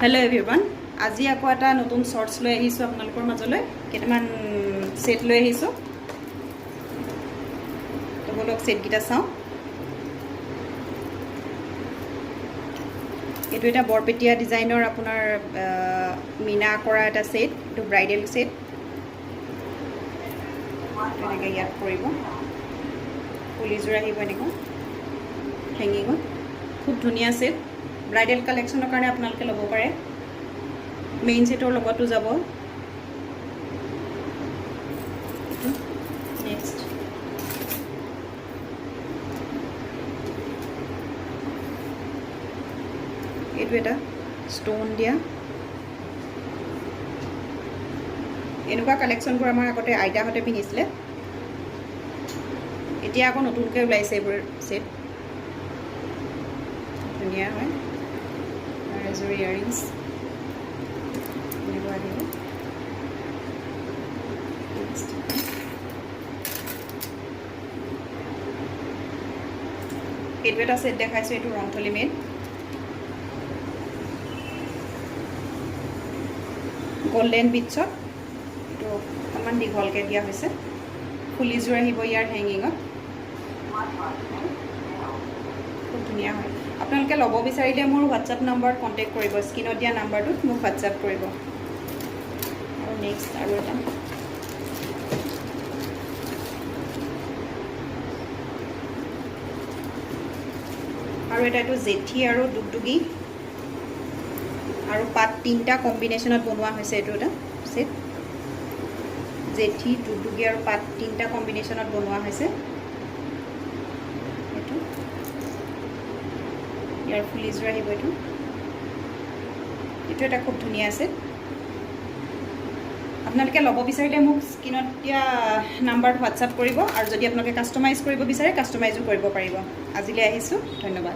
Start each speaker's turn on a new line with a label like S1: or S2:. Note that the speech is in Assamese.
S1: হেল্ল' এভৰিৱান, আজি আকৌ এটা নতুন শ্বৰ্টছ লৈ আহিছোঁ আপোনালোকৰ মাজলৈ। কেইটামান ছেট লৈ আহিছোঁ, তো বলক ছেটকেইটা চাওঁ। এইটো এটা বৰপেটীয়া ডিজাইনৰ আপোনাৰ মীনা কৰা এটা ছেট, এইটো ব্ৰাইডেল ছেট। এনেকৈ ইয়াত পৰিব, ফুলিযোৰ আহিব এনেকুৱা হেঙিঙত। খুব ধুনীয়া ছেট, ব্ৰাইডেল কালেকশ্যনৰ কাৰণে আপোনালোকে ল'ব পাৰে। মেইন ছেটৰ লগতো যাব। নেক্সট এইটো এটা ষ্ট'ন দিয়া। এনেকুৱা কালেকশ্যনবোৰ আমাৰ আগতে আইতাহঁতে পিন্ধিছিলে, এতিয়া আকৌ নতুনকৈ ওলাইছে এইবোৰ ছেট। ধুনীয়া হয়। এযোৰ ইয়াৰিংছ এনেকুৱা আহিব। এইটো এটা ছেট দেখাইছোঁ, এইটো ৰংথলী মেড। গল্ডেন বিটছত এইটো অকণমান দীঘলকৈ দিয়া হৈছে। ফুলিযোৰ আহিব ইয়াৰ হেঙিঙত, খুব ধুনীয়া হয়। আপোনালোকে ল'ব বিচাৰিলে মোৰ হোৱাটছআপ নাম্বাৰত কণ্টেক্ট কৰিব, স্ক্ৰীণত দিয়া নাম্বাৰটোত মোক হোৱাটছআপ কৰিব। আৰু নেক্সট আৰু এটা এইটো জেঠী আৰু দুগদুগী আৰু পাত তিনিটা কম্বিনেশ্যনত বনোৱা হৈছে। এইটো এটা ছেট, জেঠী, দুগদুগী আৰু পাত তিনিটা কম্বিনেশ্যনত বনোৱা হৈছে। এইটো ইয়াৰ ফুলিযোৰ আহিব। এইটো এটা খুব ধুনীয়া ছেট। আপোনালোকে ল'ব বিচাৰিলে মোক স্ক্ৰীণত দিয়া নাম্বাৰত হোৱাটছআপ কৰিব, আৰু যদি আপোনালোকে কাষ্টমাইজ কৰিব বিচাৰে কাষ্টমাইজো কৰিব পাৰিব। আজিলৈ আহিছোঁ, ধন্যবাদ।